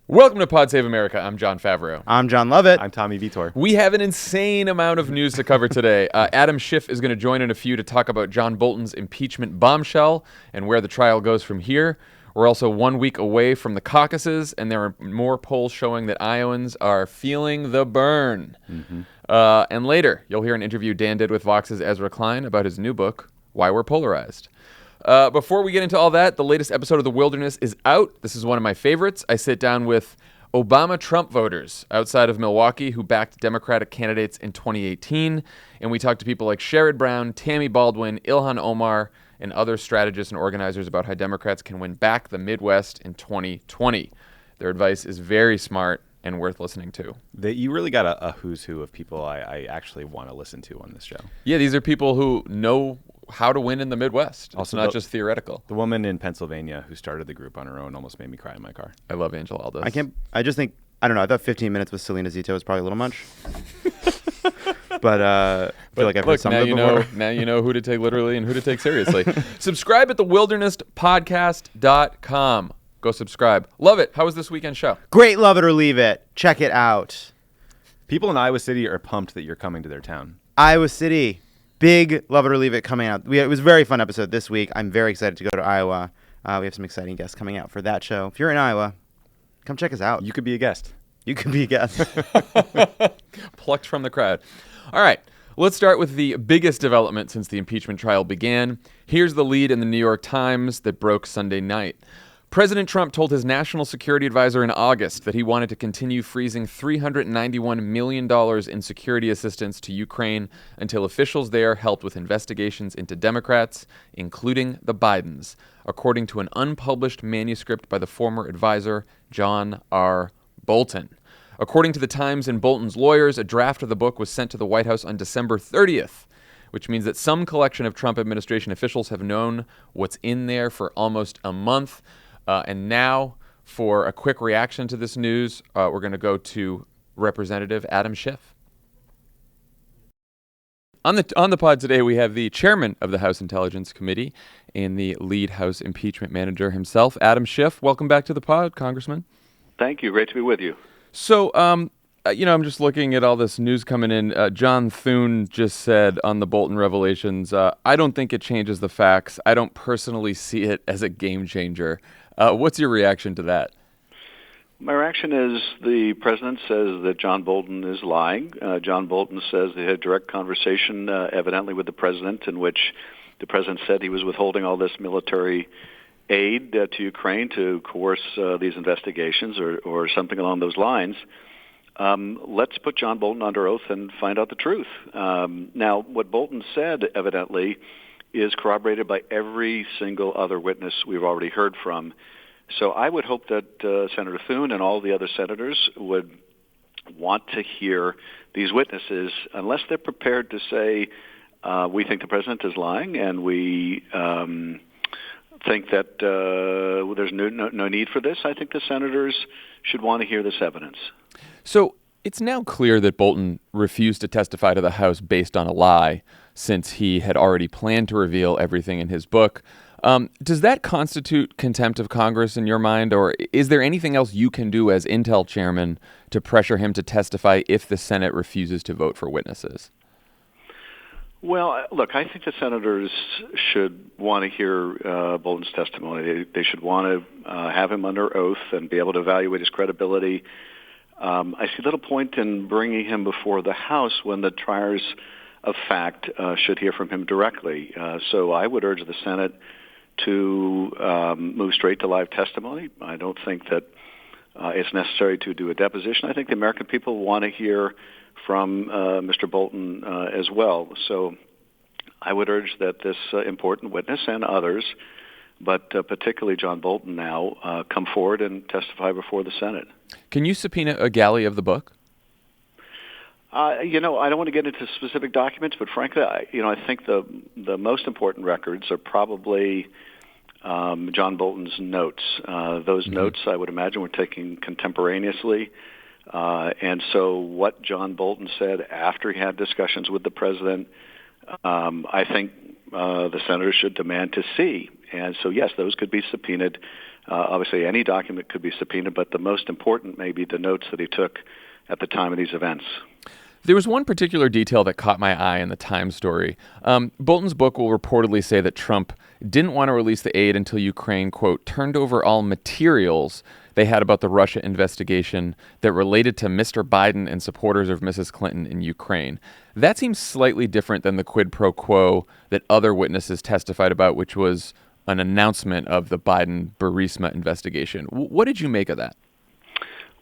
Welcome to Pod Save America. I'm Jon Favreau. I'm John Lovett. I'm Tommy Vietor. We have an insane amount of news to cover today. Adam Schiff is going to join in a few to talk about John Bolton's impeachment bombshell and where the trial goes from here. We're also 1 week away from the caucuses, and there are more polls showing that Iowans are feeling the burn. And later, you'll hear an interview Dan did with Vox's Ezra Klein about his new book, Why We're Polarized. Before we get into all that, the latest episode of The Wilderness is out. This is one of my favorites. I sit down with Obama-Trump voters outside of Milwaukee who backed Democratic candidates in 2018, and we talk to people like Sherrod Brown, Tammy Baldwin, Ilhan Omar, and other strategists and organizers about how Democrats can win back the Midwest in 2020. Their advice is very smart and worth listening to. You really got a who's who of people I actually want to listen to on this show. Yeah, these are people who know how to win in the Midwest. Also, it's not just theoretical. The woman in Pennsylvania who started the group on her own almost made me cry in my car. I love Angela Aldous. I thought 15 minutes with Selena Zito was probably a little much. But I feel like I've heard some of it before. Now you know who to take literally and who to take seriously. Subscribe at thewilderness.podcast.com. Go subscribe. Lovett, how was this weekend show? Great, love it or leave it. Check it out. People in Iowa City are pumped that you're coming to their town. Iowa City. Big love it or leave it coming out. It was a very fun episode this week. I'm very excited to go to Iowa. We have some exciting guests coming out for that show. If you're in Iowa, come check us out. You could be a guest. You could be a guest. Plucked from the crowd. All right, let's start with the biggest development since the impeachment trial began. Here's the lead in the New York Times that broke Sunday night. President Trump told his national security advisor in August that he wanted to continue freezing $391 million in security assistance to Ukraine until officials there helped with investigations into Democrats, including the Bidens, according to an unpublished manuscript by the former advisor, John R. Bolton. According to the Times and Bolton's lawyers, a draft of the book was sent to the White House on December 30th, which means that some collection of Trump administration officials have known what's in there for almost a month. And now, for a quick reaction to this news, we're going to go to Representative Adam Schiff. On the pod today, we have the chairman of the House Intelligence Committee and the lead House impeachment manager himself, Adam Schiff. Welcome back to the pod, Congressman. Thank you. Great to be with you. So, I'm just looking at all this news coming in. John Thune just said on the Bolton revelations, I don't think it changes the facts. I don't personally see it as a game changer. What's your reaction to that? My reaction is the president says that John Bolton is lying. John Bolton says they had a direct conversation, evidently with the president, in which the president said he was withholding all this military aid to Ukraine to coerce these investigations or something along those lines. Let's put John Bolton under oath and find out the truth. Now, what Bolton said, evidently, is corroborated by every single other witness we've already heard from. So I would hope that Senator Thune and all the other senators would want to hear these witnesses, unless they're prepared to say, we think the president is lying and we think that there's no need for this. I think the senators should want to hear this evidence. So it's now clear that Bolton refused to testify to the House based on a lie, since he had already planned to reveal everything in his book. Does that constitute contempt of Congress in your mind, or is there anything else you can do as Intel chairman to pressure him to testify if the Senate refuses to vote for witnesses? Well, look, I think the senators should want to hear Bolton's testimony. They should want to have him under oath and be able to evaluate his credibility. I see little point in bringing him before the House when the triers of fact should hear from him directly. So I would urge the Senate to move straight to live testimony. I don't think that it's necessary to do a deposition. I think the American people want to hear from Mr. Bolton as well. So I would urge that this important witness and others, but particularly John Bolton now, come forward and testify before the Senate. Can you subpoena a galley of the book? I don't want to get into specific documents, but frankly, I think the most important records are probably John Bolton's notes. Those notes, I would imagine, were taken contemporaneously. And so what John Bolton said after he had discussions with the president, I think the senators should demand to see. And so, yes, those could be subpoenaed Obviously, any document could be subpoenaed, but the most important may be the notes that he took at the time of these events. There was one particular detail that caught my eye in the Times story. Bolton's book will reportedly say that Trump didn't want to release the aid until Ukraine, quote, turned over all materials they had about the Russia investigation that related to Mr. Biden and supporters of Mrs. Clinton in Ukraine. That seems slightly different than the quid pro quo that other witnesses testified about, which was an announcement of the Biden-Burisma investigation. What did you make of that?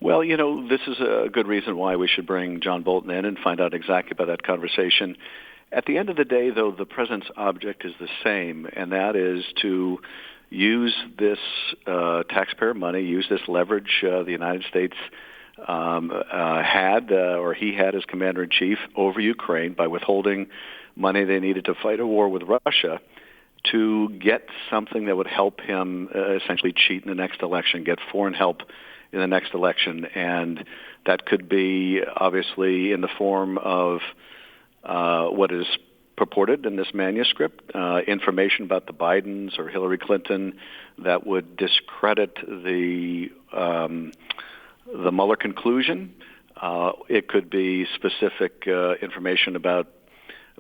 Well, this is a good reason why we should bring John Bolton in and find out exactly about that conversation. At the end of the day, though, the president's object is the same, and that is to use this taxpayer money, use this leverage the United States had, or he had as commander-in-chief over Ukraine by withholding money they needed to fight a war with Russia, to get something that would help him essentially cheat in the next election, get foreign help in the next election. And that could be obviously in the form of what is purported in this manuscript, information about the Bidens or Hillary Clinton that would discredit the Mueller conclusion. It could be specific information about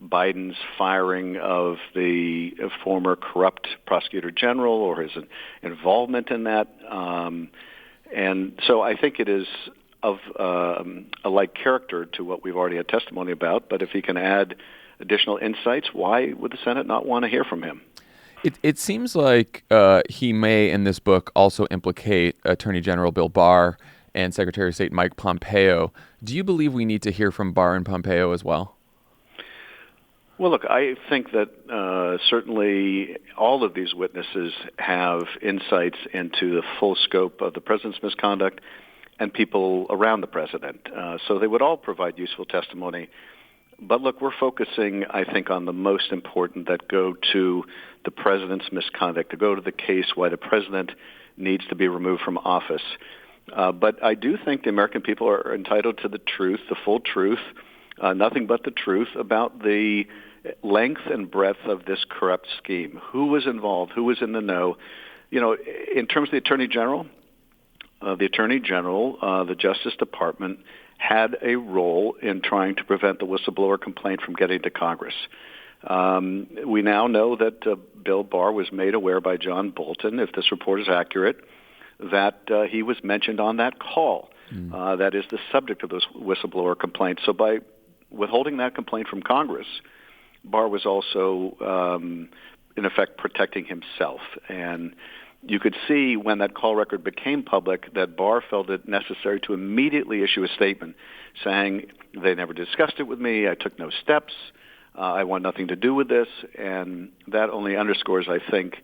Biden's firing of the former corrupt prosecutor general or his involvement in that. And so I think it is of a like character to what we've already had testimony about. But if he can add additional insights, why would the Senate not want to hear from him? It seems like he may, in this book, also implicate Attorney General Bill Barr and Secretary of State Mike Pompeo. Do you believe we need to hear from Barr and Pompeo as well? Well, look, I think that certainly all of these witnesses have insights into the full scope of the president's misconduct and people around the president. So they would all provide useful testimony. But look, we're focusing, I think, on the most important that go to the president's misconduct, to go to the case why the president needs to be removed from office. But I do think the American people are entitled to the truth, the full truth, nothing but the truth about the length and breadth of this corrupt scheme. Who was involved? Who was in the know? In terms of the Attorney General, the Justice Department had a role in trying to prevent the whistleblower complaint from getting to Congress. We now know that Bill Barr was made aware by John Bolton, if this report is accurate, that he was mentioned on that call. That is the subject of this whistleblower complaint. So by withholding that complaint from Congress, Barr was also, in effect, protecting himself. And you could see when that call record became public that Barr felt it necessary to immediately issue a statement saying, they never discussed it with me, I took no steps, I want nothing to do with this. And that only underscores, I think,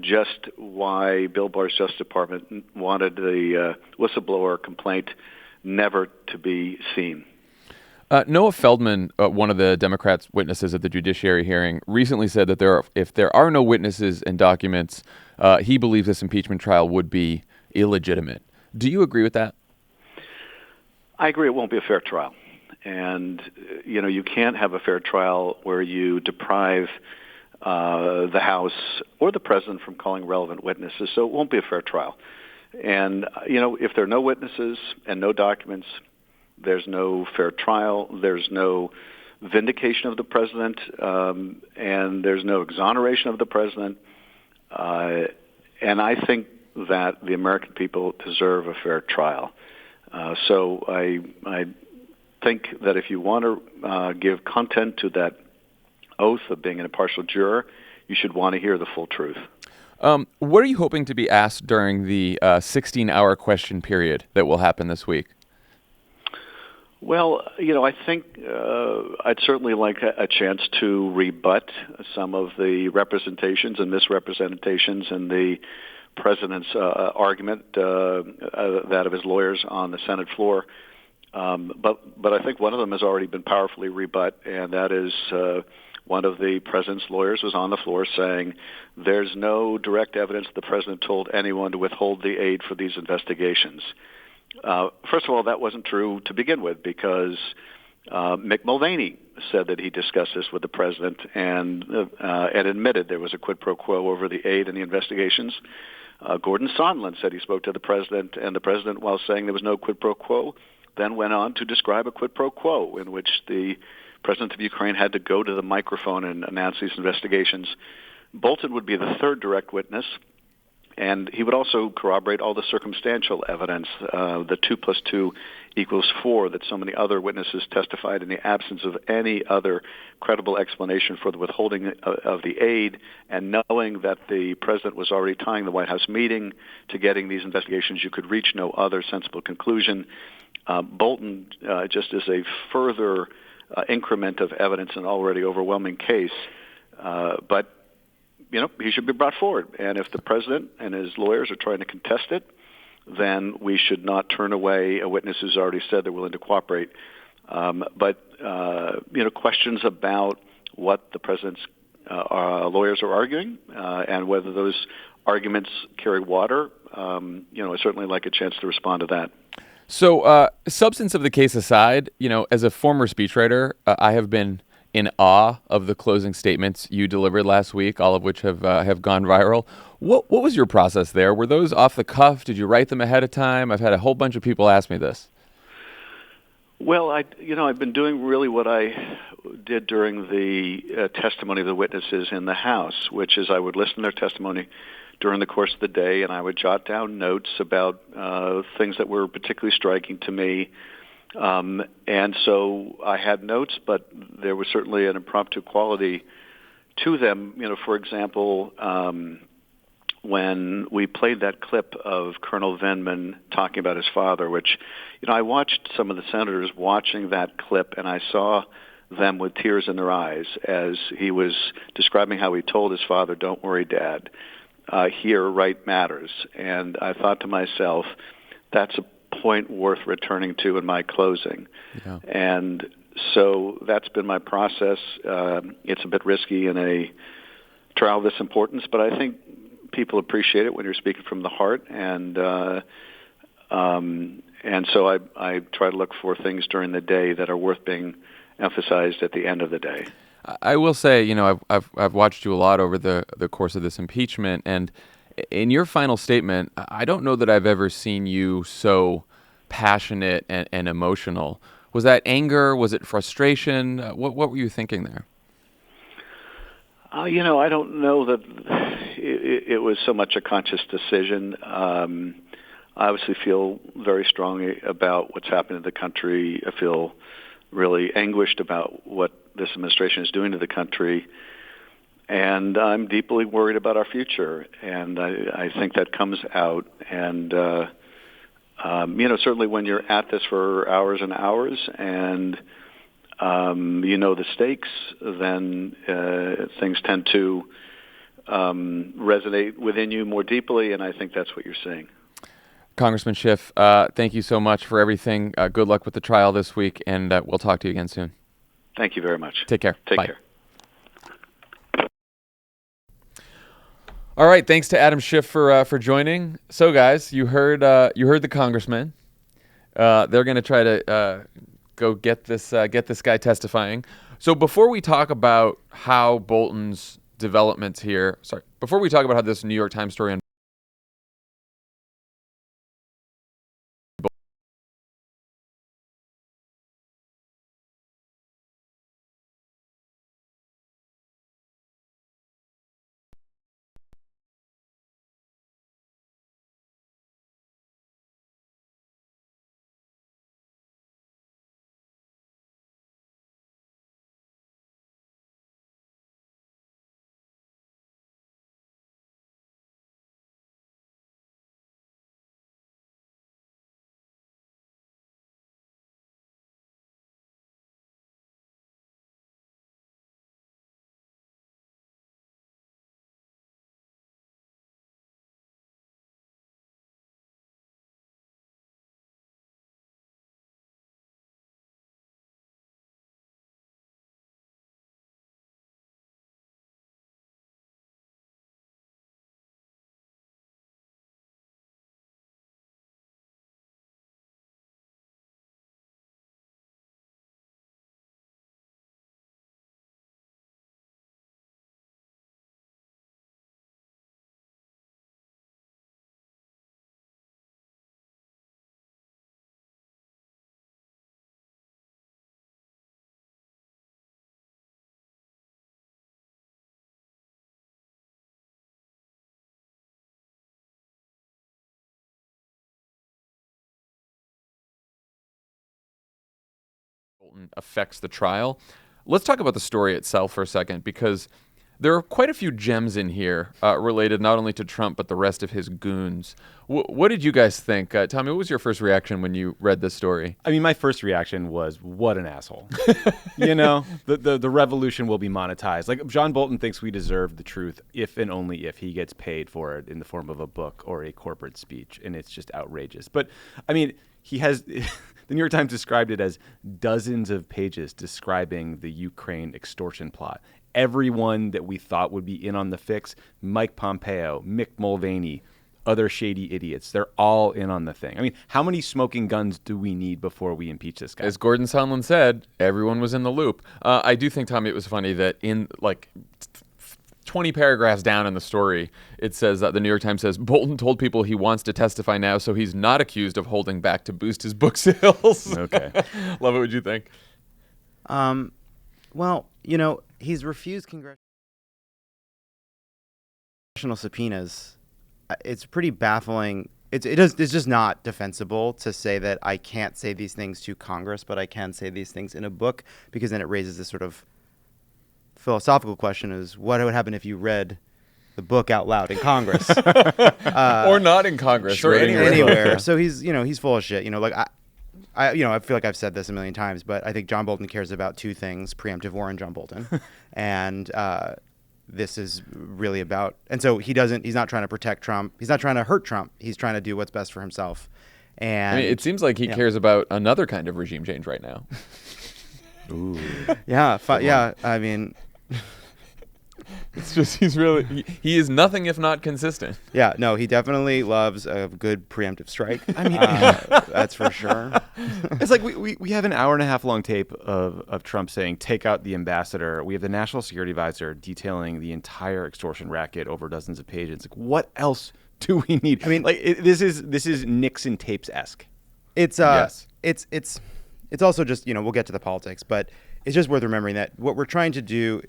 just why Bill Barr's Justice Department wanted the whistleblower complaint never to be seen. Noah Feldman, one of the Democrats' witnesses at the judiciary hearing, recently said that if there are no witnesses and documents, he believes this impeachment trial would be illegitimate. Do you agree with that? I agree it won't be a fair trial. And, you can't have a fair trial where you deprive the House or the President from calling relevant witnesses, so it won't be a fair trial. And, if there are no witnesses and no documents, there's no fair trial, there's no vindication of the president, and there's no exoneration of the president. And I think that the American people deserve a fair trial. So I think that if you want to give content to that oath of being an impartial juror, you should want to hear the full truth. What are you hoping to be asked during the 16-hour question period that will happen this week? Well, I think I'd certainly like a chance to rebut some of the representations and misrepresentations in the president's argument, that of his lawyers on the Senate floor. But I think one of them has already been powerfully rebut, and that is one of the president's lawyers was on the floor saying there's no direct evidence the president told anyone to withhold the aid for these investigations. First of all, that wasn't true to begin with because Mick Mulvaney said that he discussed this with the president and admitted there was a quid pro quo over the aid and the investigations. Gordon Sondland said he spoke to the president, and the president, while saying there was no quid pro quo, then went on to describe a quid pro quo in which the president of Ukraine had to go to the microphone and announce these investigations. Bolton would be the third direct witness, and he would also corroborate all the circumstantial evidence, the 2 + 2 = 4, that so many other witnesses testified in the absence of any other credible explanation for the withholding of the aid, and knowing that the president was already tying the White House meeting to getting these investigations, you could reach no other sensible conclusion. Bolton just is a further increment of evidence in an already overwhelming case, but he should be brought forward. And if the president and his lawyers are trying to contest it, then we should not turn away a witness who's already said they're willing to cooperate. But questions about what the president's lawyers are arguing and whether those arguments carry water, I certainly like a chance to respond to that. So, substance of the case aside, as a former speechwriter, I have been in awe of the closing statements you delivered last week, all of which have gone viral. What was your process there? Were those off the cuff? Did you write them ahead of time? I've had a whole bunch of people ask me this. Well, I've been doing really what I did during the testimony of the witnesses in the House, which is I would listen to their testimony during the course of the day, and I would jot down notes about things that were particularly striking to me. And so I had notes, but there was certainly an impromptu quality to them. For example, when we played that clip of Colonel Vindman talking about his father, which, I watched some of the senators watching that clip, and I saw them with tears in their eyes as he was describing how he told his father, "Don't worry, Dad. Here, right matters." And I thought to myself, that's a point worth returning to in my closing. Yeah. And so that's been my process. It's a bit risky in a trial of this importance, but I think people appreciate it when you're speaking from the heart. And so I try to look for things during the day that are worth being emphasized at the end of the day. I will say, I've watched you a lot over the course of this impeachment, and in your final statement, I don't know that I've ever seen you so passionate and emotional. Was that anger? Was it frustration? What were you thinking there? I don't know that it was so much a conscious decision. I obviously feel very strongly about what's happened in the country. I feel really anguished about what this administration is doing to the country. And I'm deeply worried about our future, and I think that comes out. And certainly when you're at this for hours and hours, and the stakes, then things tend to resonate within you more deeply, and I think that's what you're seeing. Congressman Schiff, thank you so much for everything. Good luck with the trial this week, and we'll talk to you again soon. Thank you very much. Take care. Take Bye. care. All right, thanks to Adam Schiff for joining. So, guys, you heard the congressman. They're going to try to go get this guy testifying. So, before we talk about how Bolton's developments here, before we talk about how this New York Times story affects the trial. Let's talk about the story itself for a second, because there are quite a few gems in here related not only to Trump, but the rest of his goons. What did you guys think? Tommy, what was your first reaction when you read this story? I mean, my first reaction was, what an asshole. The revolution will be monetized. Like, John Bolton thinks we deserve the truth if and only if he gets paid for it in the form of a book or a corporate speech. And it's just outrageous. But, I mean, he has... The New York Times described it as dozens of pages describing the Ukraine extortion plot. Everyone that we thought would be in on the fix, Mike Pompeo, Mick Mulvaney, other shady idiots, they're all in on the thing. I mean, how many smoking guns do we need before we impeach this guy? As Gordon Sondland said, everyone was in the loop. I do think, Tommy, it was funny that in 20 paragraphs down in the story, it says that the New York Times says Bolton told people he wants to testify now, so he's not accused of holding back to boost his book sales. Okay. Love it. What'd you think? Well, he's refused congressional subpoenas. It's pretty baffling. It's just not defensible to say that I can't say these things to Congress, but I can say these things in a book, because then it raises this sort of philosophical question: is what would happen if you read the book out loud in Congress, or not in Congress, sure, or anywhere. So he's full of shit. I feel like I've said this a million times, but I think John Bolton cares about two things: preemptive war and John Bolton, and this is really about. And so he's not trying to protect Trump. He's not trying to hurt Trump. He's trying to do what's best for himself. And I mean, it seems like he cares about another kind of regime change right now. Ooh. Yeah. I mean, it's just he is nothing if not consistent. Yeah, no, he definitely loves a good preemptive strike. I mean, that's for sure. It's like we have an hour and a half long tape of Trump saying, take out the ambassador. We have the national security advisor detailing the entire extortion racket over dozens of pages. Like, what else do we need? I mean, this is Nixon tapes-esque. It's yes. It's also just, we'll get to the politics, but it's just worth remembering that what we're trying to do,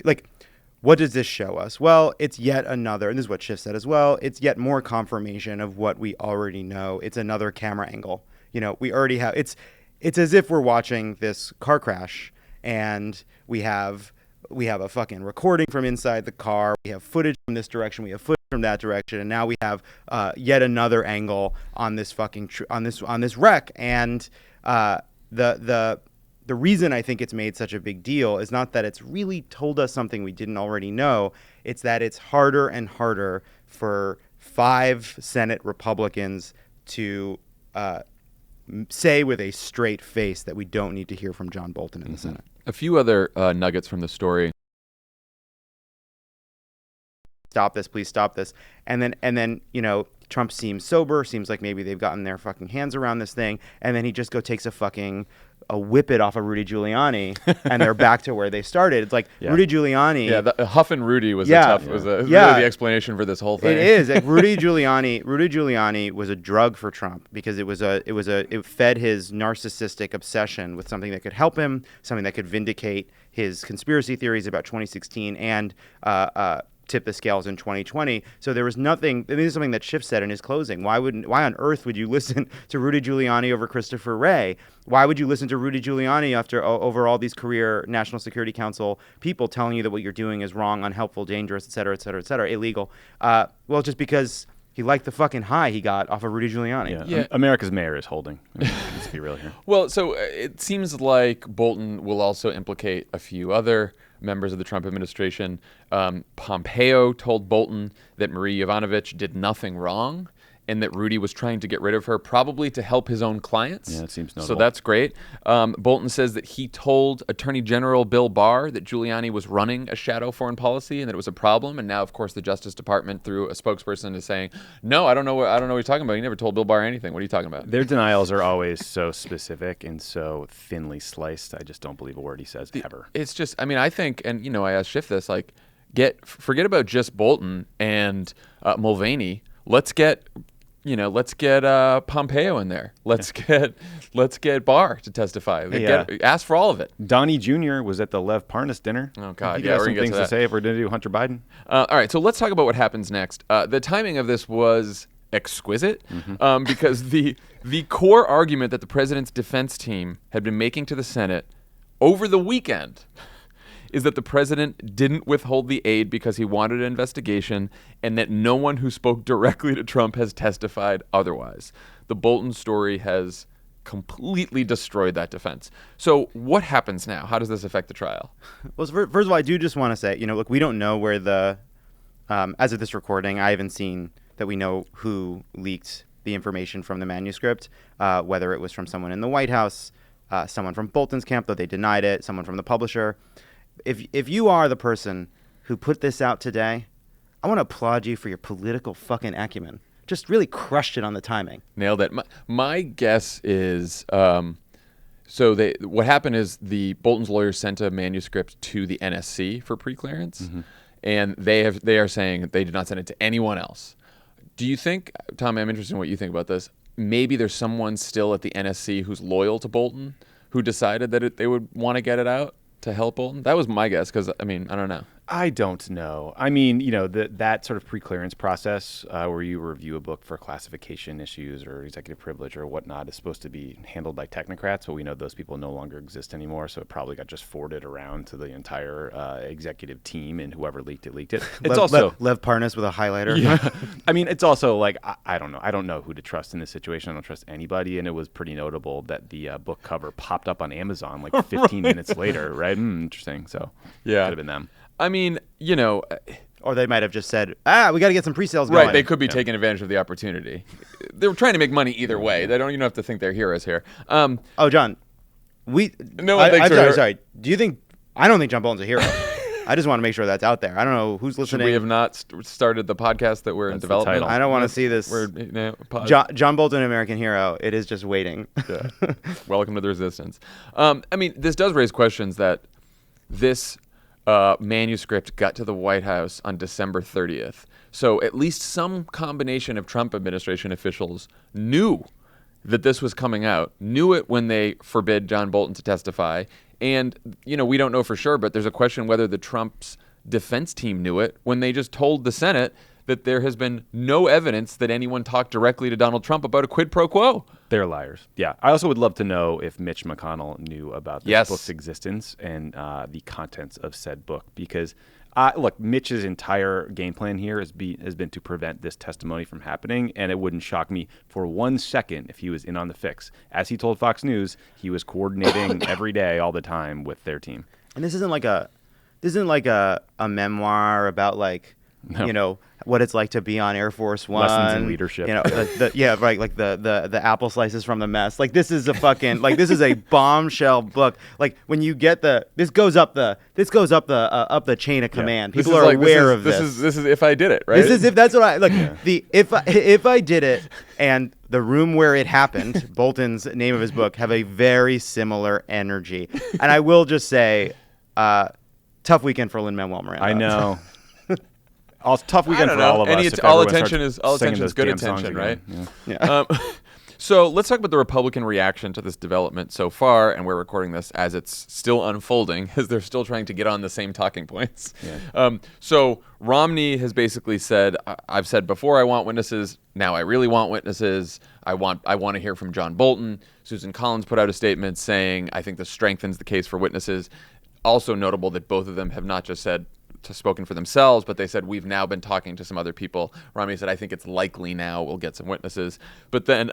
what does this show us? Well, it's yet another, and this is what Schiff said as well, it's yet more confirmation of what we already know. It's another camera angle. We already have, it's as if we're watching this car crash, and we have a fucking recording from inside the car, we have footage from this direction, we have footage from that direction, and now we have yet another angle on this fucking, on this wreck. And the reason I think it's made such a big deal is not that it's really told us something we didn't already know. It's that it's harder and harder for 5 Senate Republicans to say with a straight face that we don't need to hear from John Bolton in the Senate. A few other nuggets from the story. Stop this, please stop this. And then Trump seems sober, seems like maybe they've gotten their fucking hands around this thing, and then he just takes a whip it off of Rudy Giuliani, and they're back to where they started. It's like Rudy Giuliani. Yeah, the Huff and Rudy was really the explanation for this whole thing. It is. Rudy Giuliani was a drug for Trump, because it fed his narcissistic obsession with something that could help him, something that could vindicate his conspiracy theories about 2016 and tip the scales in 2020. So there was nothing. This is something that Schiff said in his closing. Why on earth would you listen to Rudy Giuliani over Christopher Wray? Why would you listen to Rudy Giuliani over all these career National Security Council people telling you that what you're doing is wrong, unhelpful, dangerous, et cetera, et cetera, et cetera, illegal? Well, just because he liked the fucking high he got off of Rudy Giuliani. Yeah. America's mayor is holding. Let's be real here. Well, so it seems like Bolton will also implicate a few other members of the Trump administration. Pompeo told Bolton that Marie Yovanovitch did nothing wrong, and that Rudy was trying to get rid of her, probably to help his own clients. Yeah, it seems notable. So that's great. Bolton says that he told Attorney General Bill Barr that Giuliani was running a shadow foreign policy and that it was a problem. And now, of course, the Justice Department, through a spokesperson, is saying, "No, I don't know what you're talking about. You never told Bill Barr anything. What are you talking about?" Their denials are always so specific and so thinly sliced. I just don't believe a word he says ever. It's just, I think, and I asked Schiff this, forget about just Bolton and Mulvaney. Let's get Pompeo in there. Let's get Barr to testify. Ask for all of it. Donnie Jr. was at the Lev Parnas dinner. Oh God, he has some things to say if we're going to do Hunter Biden. All right, so let's talk about what happens next. The timing of this was exquisite, because the core argument that the president's defense team had been making to the Senate over the weekend is that the president didn't withhold the aid because he wanted an investigation, and that no one who spoke directly to Trump has testified otherwise. The Bolton story has completely destroyed that defense. So what happens now? How does this affect the trial? Well, first of all, I do just want to say, look, we don't know where as of this recording, I haven't seen that we know who leaked the information from the manuscript, whether it was from someone in the White House, someone from Bolton's camp, though they denied it, someone from the publisher. If you are the person who put this out today, I want to applaud you for your political fucking acumen. Just really crushed it on the timing. Nailed it. My guess is, what happened is the Bolton's lawyers sent a manuscript to the NSC for preclearance, and they are saying that they did not send it to anyone else. Do you think, Tom, I'm interested in what you think about this, maybe there's someone still at the NSC who's loyal to Bolton who decided that they would want to get it out to help Bolton? That was my guess, because, I don't know. I don't know. That sort of preclearance process where you review a book for classification issues or executive privilege or whatnot is supposed to be handled by technocrats, but we know those people no longer exist anymore, so it probably got just forwarded around to the entire executive team, and whoever leaked it. It's also Lev Parnas with a highlighter. Yeah. It's also like, I don't know. I don't know who to trust in this situation. I don't trust anybody, and it was pretty notable that the book cover popped up on Amazon like 15 minutes later, right? Interesting. So yeah, could have been them. Or they might have just said, we got to get some pre-sales going. Right, they could be taking advantage of the opportunity. They were trying to make money either way. They don't even have to think they're heroes here. John, no one thinks we're sorry. I don't think John Bolton's a hero. I just want to make sure that's out there. I don't know who's listening. We have not started the podcast that we're in development. I don't want to see this. John Bolton, American hero. It is just waiting. Yeah. Welcome to the resistance. This does raise questions that this manuscript got to the White House on December 30th. So at least some combination of Trump administration officials knew that this was coming out, knew it when they forbid John Bolton to testify. And, we don't know for sure, but there's a question whether the Trump's defense team knew it when they just told the Senate that there has been no evidence that anyone talked directly to Donald Trump about a quid pro quo. They're liars. Yeah. I also would love to know if Mitch McConnell knew about this book's existence and the contents of said book. Because, look, Mitch's entire game plan here has been to prevent this testimony from happening, and it wouldn't shock me for 1 second if he was in on the fix. As he told Fox News, he was coordinating every day, all the time, with their team. And this isn't like a memoir about what it's like to be on Air Force One. Lessons in leadership. The apple slices from the mess. Like, this is a fucking this is a bombshell book. Like, when you get this goes up the chain of command. People are aware of this. This is if I did it, right? This is if that's what I like. Yeah. If I did it, and the room where it happened, Bolton's name of his book, have a very similar energy. And I will just say, tough weekend for Lin-Manuel Miranda. I know. Tough weekend for all of us. All attention is good attention, right? Yeah. So let's talk about the Republican reaction to this development so far, and we're recording this as it's still unfolding, as they're still trying to get on the same talking points. Yeah. So Romney has basically said, "I've said before I want witnesses. Now I really want witnesses. I want to hear from John Bolton." Susan Collins put out a statement saying, "I think this strengthens the case for witnesses." Also notable that both of them have not just spoken for themselves, but they said, we've now been talking to some other people. Romney said, I think it's likely now we'll get some witnesses. But then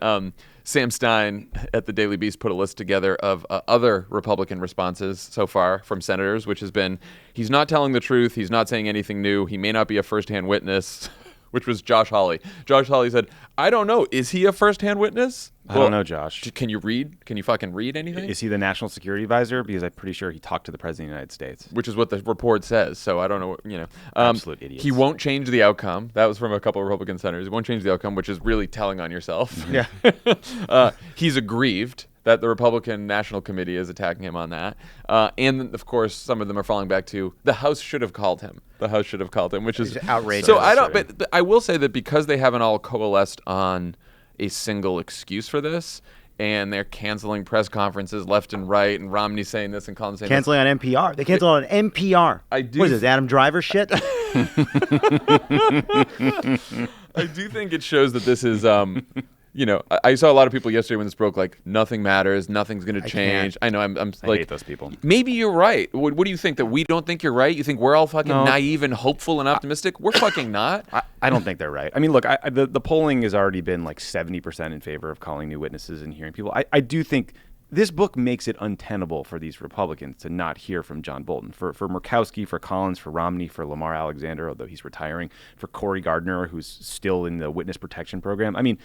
Sam Stein at the Daily Beast put a list together of other Republican responses so far from senators, which has been, he's not telling the truth, he's not saying anything new, he may not be a first-hand witness, which was Josh Hawley. Josh Hawley said, I don't know, is he a first-hand witness? I don't know, Josh. Can you read? Can you fucking read anything? Is he the national security advisor? Because I'm pretty sure he talked to the president of the United States. Which is what the report says. So I don't know, Absolute idiots. He won't change the outcome. That was from a couple of Republican senators. He won't change the outcome, which is really telling on yourself. Yeah. He's aggrieved that the Republican National Committee is attacking him on that. And, of course, some of them are falling back to the House should have called him. The House should have called him, which is outrageous. So but I will say that because they haven't all coalesced on a single excuse for this, and they're canceling press conferences left and right, and Romney saying this and Collins saying canceling on NPR. They canceled on NPR. What is this, Adam Driver shit? I do think it shows that this is, I saw a lot of people yesterday when this broke, like, nothing matters, nothing's going to change. I know, I'm I like, hate those people. Maybe you're right. What do you think, that we don't think you're right? You think we're all fucking naive and hopeful and optimistic? We're fucking not. I don't think they're right. I mean, look, the polling has already been like 70% in favor of calling new witnesses and hearing people. I do think this book makes it untenable for these Republicans to not hear from John Bolton. For Murkowski, for Collins, for Romney, for Lamar Alexander, although he's retiring, for Cory Gardner, who's still in the witness protection program. I mean,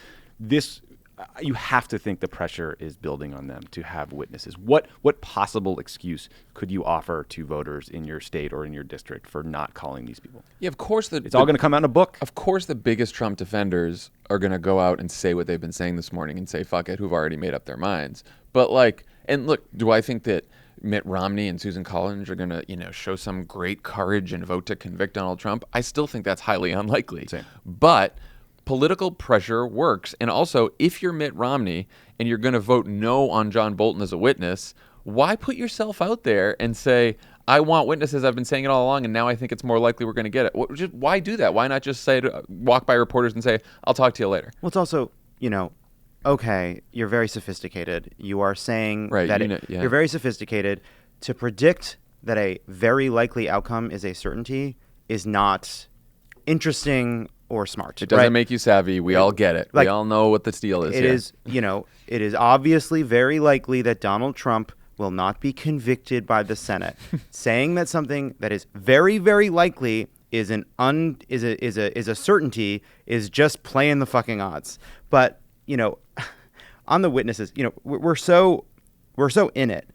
you have to think the pressure is building on them to have witnesses. What possible excuse could you offer to voters in your state or in your district for not calling these people? Yeah, of course. It's all going to come out in a book. Of course the biggest Trump defenders are going to go out and say what they've been saying this morning and say, fuck it, who've already made up their minds. But and look, do I think that Mitt Romney and Susan Collins are going to, show some great courage and vote to convict Donald Trump? I still think that's highly unlikely. Same. But political pressure works. And also, if you're Mitt Romney and you're going to vote no on John Bolton as a witness, why put yourself out there and say, I want witnesses, I've been saying it all along, and now I think it's more likely we're going to get it? Why do that? Why not just walk by reporters and say, I'll talk to you later? Well, it's also, okay, you're very sophisticated. You are saying that you're very sophisticated. To predict that a very likely outcome is a certainty is not interesting or smart. It doesn't make you savvy. We all get it. We all know what the deal is. It is obviously very likely that Donald Trump will not be convicted by the Senate. Saying that something that is very, very likely is a certainty is just playing the fucking odds. But on the witnesses, we're so in it.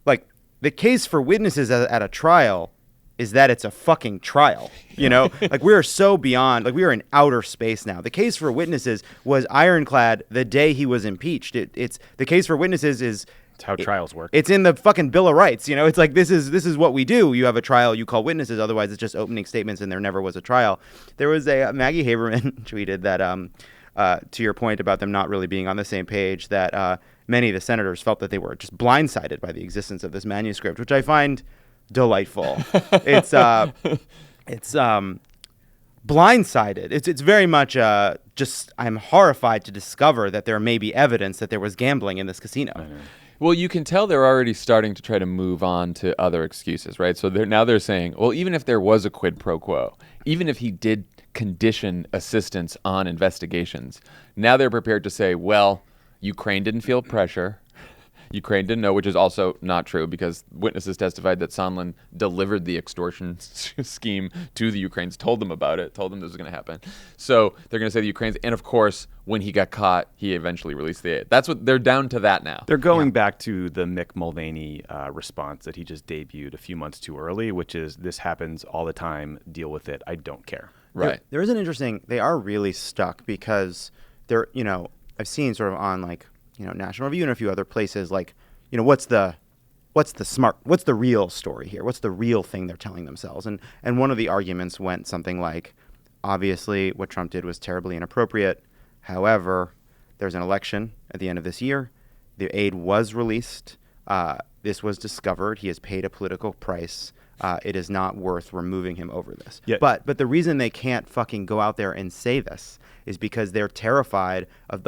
Like, the case for witnesses at a trial is that it's a fucking trial. Like, we are so beyond, like, we are in outer space now. The case for witnesses was ironclad the day he was impeached. It's the case for witnesses is It's how trials work. It's in the fucking Bill of Rights. It's like, this is what we do. You have a trial, you call witnesses. Otherwise, it's just opening statements, and there never was a trial. There was Maggie Haberman tweeted that, to your point about them not really being on the same page, that many of the senators felt that they were just blindsided by the existence of this manuscript, which I find delightful. It's blindsided. It's very much just, I'm horrified to discover that there may be evidence that there was gambling in this casino. Well, you can tell they're already starting to try to move on to other excuses, right? So they're saying, well, even if there was a quid pro quo, even if he did condition assistance on investigations, now they're prepared to say, well, Ukraine didn't feel pressure. Ukraine didn't know, which is also not true, because witnesses testified that Sondland delivered the extortion scheme to the Ukrainians, told them about it, told them this was going to happen. So they're going to say the Ukrainians, and of course, when he got caught, he eventually released the aid. That's what they're down to that now. They're going back to the Mick Mulvaney response that he just debuted a few months too early, which is, this happens all the time, deal with it, I don't care. Right. There is an interesting, they are really stuck, because they're, I've seen sort of on National Review and a few other places, what's the real story here? What's the real thing they're telling themselves? And one of the arguments went something like, obviously what Trump did was terribly inappropriate. However, there's an election at the end of this year. The aid was released. This was discovered. He has paid a political price. It is not worth removing him over this. Yeah. But the reason they can't fucking go out there and say this is because they're terrified of,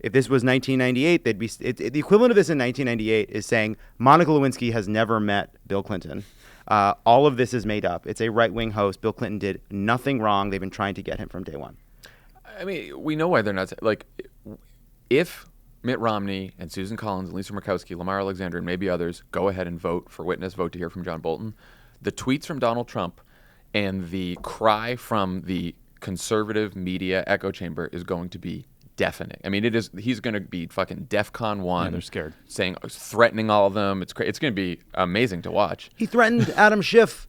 if this was 1998, they'd be the equivalent of this in 1998 is saying Monica Lewinsky has never met Bill Clinton. All of this is made up. It's a right-wing host. Bill Clinton did nothing wrong. They've been trying to get him from day one. I mean, we know why they're not. If Mitt Romney and Susan Collins and Lisa Murkowski, Lamar Alexander, and maybe others go ahead and vote to hear from John Bolton, the tweets from Donald Trump and the cry from the conservative media echo chamber is going to be deafening. I mean, he's going to be fucking DEFCON 1. Yeah, they're scared. Threatening all of them. It's going to be amazing to watch. He threatened Adam Schiff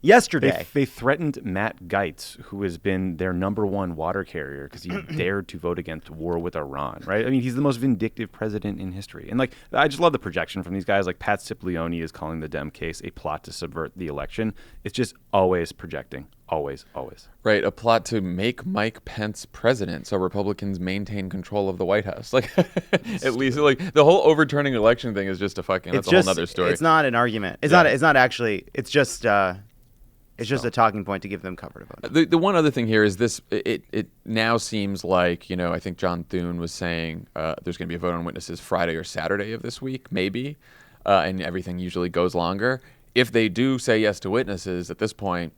yesterday. They threatened Matt Gaetz, who has been their number one water carrier because he dared to vote against war with Iran, right? I mean, he's the most vindictive president in history. And I just love the projection from these guys. Like Pat Cipollone is calling the Dem case a plot to subvert the election. It's just always projecting. Always, always. Right, a plot to make Mike Pence president so Republicans maintain control of the White House. At least, the whole overturning election thing is just that's a whole other story. It's not an argument. It's not actually, it's just, It's just a talking point to give them cover to vote. The one other thing here is this: it now seems like, I think John Thune was saying there's going to be a vote on witnesses Friday or Saturday of this week, maybe, and everything usually goes longer. If they do say yes to witnesses at this point,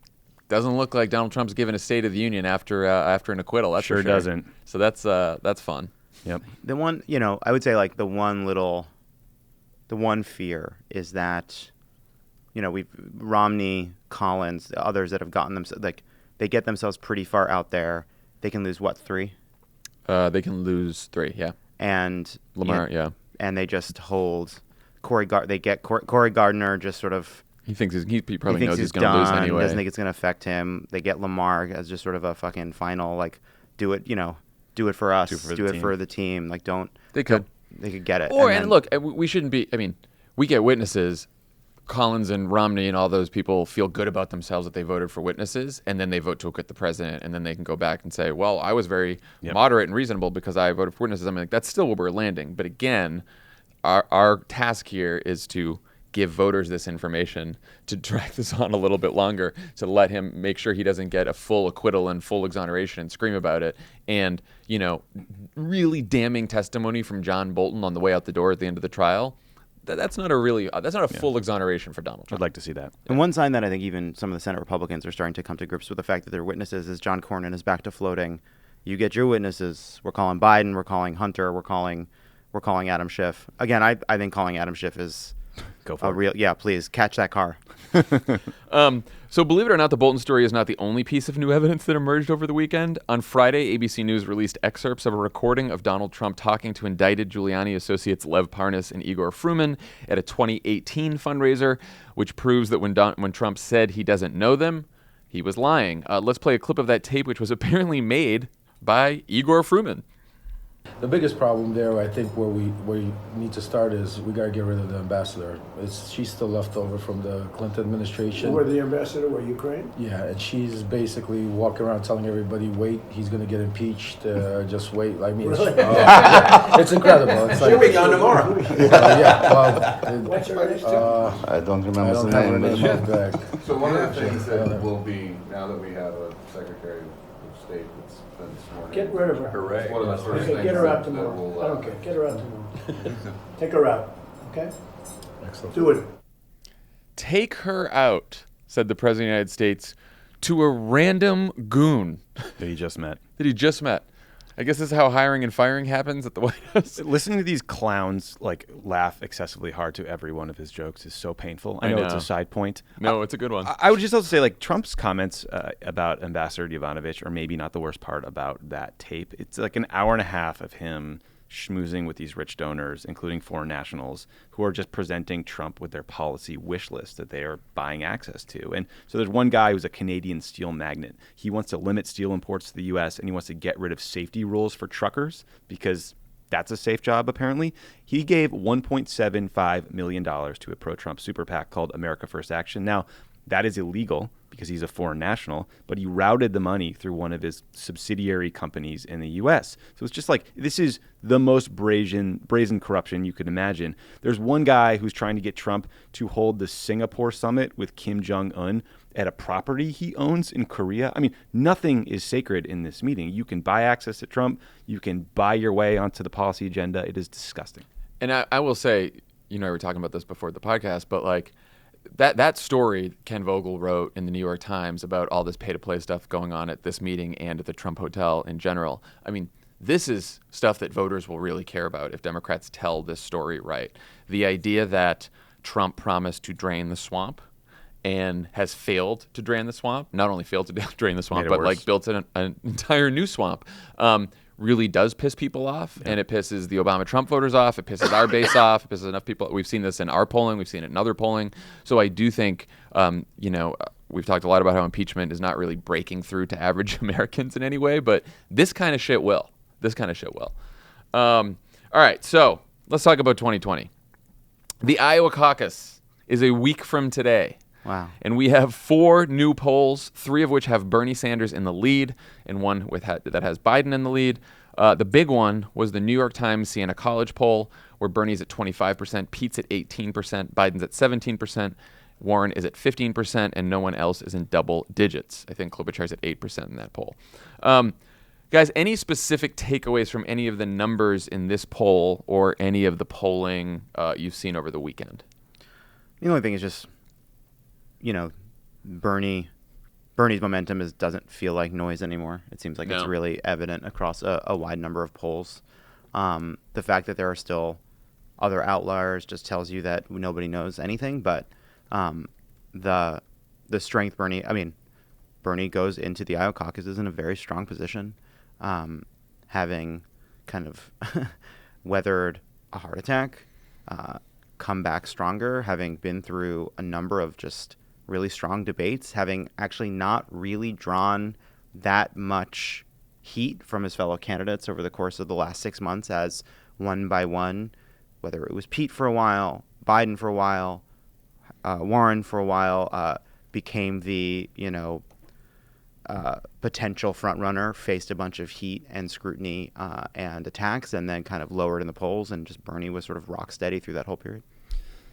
doesn't look like Donald Trump's given a State of the Union after an acquittal. That's Sure for sure doesn't. So that's fun. Yep. The one, I would say like the one fear is that, we've Romney, Collins, others that have gotten themselves, like, they get themselves pretty far out there. They can lose, 3? They can lose 3, yeah. And Lamar, yeah. And they just hold Corey Gardner just sort of. He probably knows he's going to lose anyway. Doesn't think it's going to affect him. They get Lamar as just sort of a fucking final, like, do it for us, do it for the team. Like, don't. They could get it. And look, we shouldn't be. I mean, we get witnesses. Collins and Romney and all those people feel good about themselves that they voted for witnesses, and then they vote to acquit the president, and then they can go back and say, well, I was very moderate and reasonable because I voted for witnesses. I mean, like, that's still where we're landing. But again, our task here is to give voters this information, to drag this on a little bit longer, to let him make sure he doesn't get a full acquittal and full exoneration and scream about it. And, really damning testimony from John Bolton on the way out the door at the end of the trial. That's not a full exoneration for Donald Trump. I'd like to see that. And one sign that I think even some of the Senate Republicans are starting to come to grips with the fact that they're witnesses is John Cornyn is back to floating. You get your witnesses. We're calling Biden. We're calling Hunter. We're calling Adam Schiff. Again, I think calling Adam Schiff is Go for it. Yeah, please catch that car. So believe it or not, the Bolton story is not the only piece of new evidence that emerged over the weekend. On Friday, ABC News released excerpts of a recording of Donald Trump talking to indicted Giuliani associates Lev Parnas and Igor Fruman at a 2018 fundraiser, which proves that when Trump said he doesn't know them, he was lying. Let's play a clip of that tape, which was apparently made by Igor Fruman. The biggest problem there, I think, where you need to start is we got to get rid of the ambassador. She's still left over from the Clinton administration. Where the ambassador were Ukraine? Yeah, and she's basically walking around telling everybody, wait, he's going to get impeached, just wait. I mean, Really? it's incredible. It's She'll be gone tomorrow. What's her name? I don't I remember don't the have her name. name back. So one of the things that will be, now that we have a Secretary of State that's been sworn in. Get rid of her. Hooray. One of the first Okay, things get her out that tomorrow. will, I don't care. Get her out tomorrow. Take her out. Okay? Excellent. Do it. Take her out, said the President of the United States to a random goon That he just met. I guess this is how hiring and firing happens at the White House. Listening to these clowns laugh excessively hard to every one of his jokes is so painful. I know it's a side point. No, it's a good one. I would just also say, Trump's comments about Ambassador Yovanovitch are maybe not the worst part about that tape. It's like an hour and a half of him schmoozing with these rich donors, including foreign nationals, who are just presenting Trump with their policy wish list that they are buying access to. And so there's one guy who's a Canadian steel magnate. He wants to limit steel imports to the U.S., and he wants to get rid of safety rules for truckers because that's a safe job, apparently. He gave $1.75 million to a pro-Trump super PAC called America First Action. Now, that is illegal because he's a foreign national, but he routed the money through one of his subsidiary companies in the U.S. So it's just this is the most brazen corruption you could imagine. There's one guy who's trying to get Trump to hold the Singapore summit with Kim Jong-un at a property he owns in Korea. I mean, nothing is sacred in this meeting. You can buy access to Trump. You can buy your way onto the policy agenda. It is disgusting. And I will say, we were talking about this before the podcast, but that story Ken Vogel wrote in the New York Times about all this pay-to-play stuff going on at this meeting and at the Trump Hotel in general. I mean, this is stuff that voters will really care about if Democrats tell this story right. The idea that Trump promised to drain the swamp and has failed to drain the swamp, not only failed to drain the swamp, but built an entire new swamp, really does piss people off. Yeah. And it pisses the Obama-Trump voters off. It pisses our base off. It pisses enough people. We've seen this in our polling. We've seen it in other polling. So I do think, we've talked a lot about how impeachment is not really breaking through to average Americans in any way, but this kind of shit will. All right, so let's talk about 2020. The Iowa caucus is a week from today. Wow. And we have 4 new polls, 3 of which have Bernie Sanders in the lead and one that has Biden in the lead. The big one was the New York Times Siena College poll, where Bernie's at 25%, Pete's at 18%, Biden's at 17%. Warren is at 15%, and no one else is in double digits. I think Klobuchar is at 8% in that poll. Guys, any specific takeaways from any of the numbers in this poll or any of the polling you've seen over the weekend? The only thing is just, Bernie's momentum doesn't feel like noise anymore. It seems like it's really evident across a wide number of polls. The fact that there are still other outliers just tells you that nobody knows anything. But the strength Bernie goes into the Iowa caucuses in a very strong position, having kind of weathered a heart attack, come back stronger, having been through a number of just really strong debates, having actually not really drawn that much heat from his fellow candidates over the course of the last 6 months, as one by one, whether it was Pete for a while, Biden for a while, Warren for a while, became the, potential front runner, faced a bunch of heat and scrutiny and attacks, and then kind of lowered in the polls, and just Bernie was sort of rock steady through that whole period.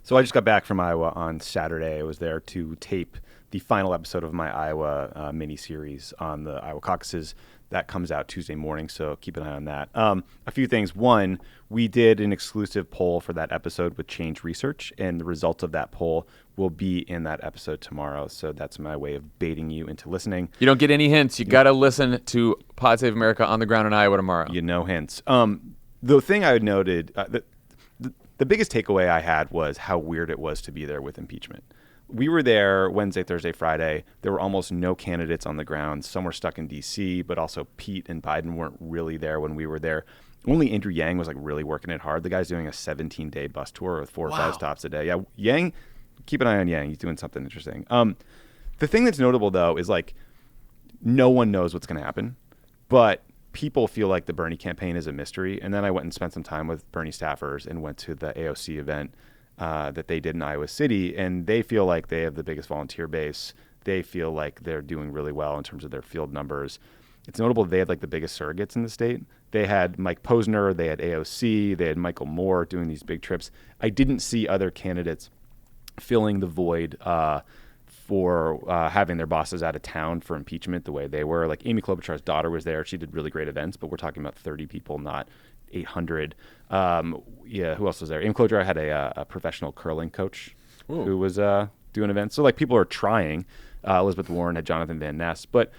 So I just got back from Iowa on Saturday. I was there to tape the final episode of my Iowa mini-series on the Iowa caucuses. That comes out Tuesday morning, so keep an eye on that. A few things. One, we did an exclusive poll for that episode with Change Research, and the results of that poll will be in that episode tomorrow. So that's my way of baiting you into listening. You don't get any hints. You got to listen to Pod Save America on the ground in Iowa tomorrow. No hints. The thing I noted, the biggest takeaway I had was how weird it was to be there with impeachment. We were there Wednesday, Thursday, Friday. There were almost no candidates on the ground. Some were stuck in D.C., but also Pete and Biden weren't really there when we were there. Only Andrew Yang was really working it hard. The guy's doing a 17-day bus tour with 4 or 5 stops a day. Yeah, Yang, keep an eye on Yang. He's doing something interesting. The thing that's notable, though, is no one knows what's going to happen, but people feel like the Bernie campaign is a mystery. And then I went and spent some time with Bernie staffers and went to the AOC event that they did in Iowa City, and they feel like they have the biggest volunteer base. They feel like they're doing really well in terms of their field numbers. It's notable they had the biggest surrogates in the state. They had Mike Posner, they had AOC, they had Michael Moore doing these big trips. I didn't see other candidates filling the void for having their bosses out of town for impeachment the way they were. Amy Klobuchar's daughter was there. She did really great events, but we're talking about 30 people, not 800. Who else was there? Amy Klobuchar had a professional curling coach who was doing events. So people are trying. Elizabeth Warren had Jonathan Van Ness. But,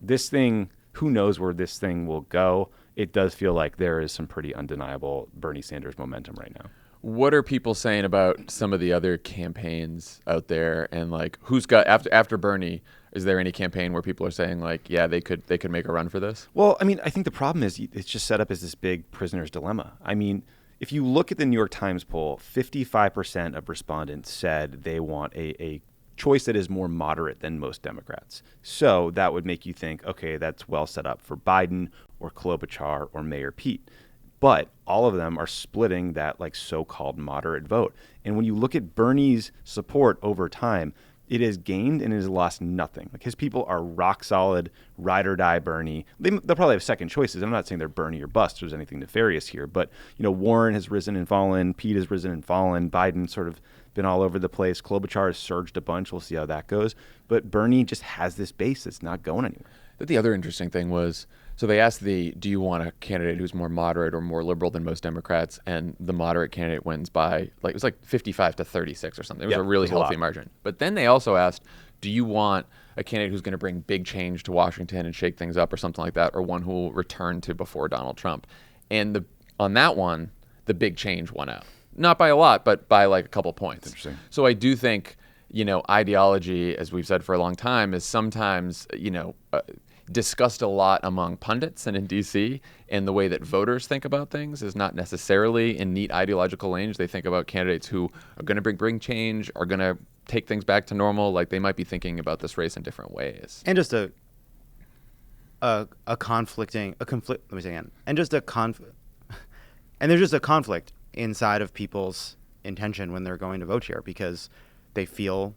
this thing, who knows where this thing will go. It does feel like there is some pretty undeniable Bernie Sanders momentum right now. What are people saying about some of the other campaigns out there, and who's got after Bernie? Is there any campaign where people are saying they could make a run for this? Well, I think the problem is it's just set up as this big prisoner's dilemma. If you look at the New York Times poll, 55% of respondents said they want a choice that is more moderate than most Democrats. So that would make you think, okay, that's well set up for Biden or Klobuchar or Mayor Pete. But all of them are splitting that so-called moderate vote. And when you look at Bernie's support over time, it has gained and it has lost nothing. His people are rock solid, ride or die Bernie. They'll probably have second choices. I'm not saying they're Bernie or bust. There's anything nefarious here. But, Warren has risen and fallen. Pete has risen and fallen. Biden sort of been all over the place. Klobuchar has surged a bunch. We'll see how that goes. But Bernie just has this base that's not going anywhere. The other interesting thing was, so they asked do you want a candidate who's more moderate or more liberal than most Democrats? And the moderate candidate wins by, it was 55 to 36 or something. It was a really healthy margin. But then they also asked, do you want a candidate who's going to bring big change to Washington and shake things up or something like that, or one who will return to before Donald Trump? And on that one, the big change won out. Not by a lot, but by a couple points. Interesting. So I do think, ideology, as we've said for a long time, is sometimes, discussed a lot among pundits and in D.C., and the way that voters think about things is not necessarily in neat ideological lanes. They think about candidates who are going to bring change, are going to take things back to normal. They might be thinking about this race in different ways. And just and there's just a conflict inside of people's intention when they're going to vote here, because they feel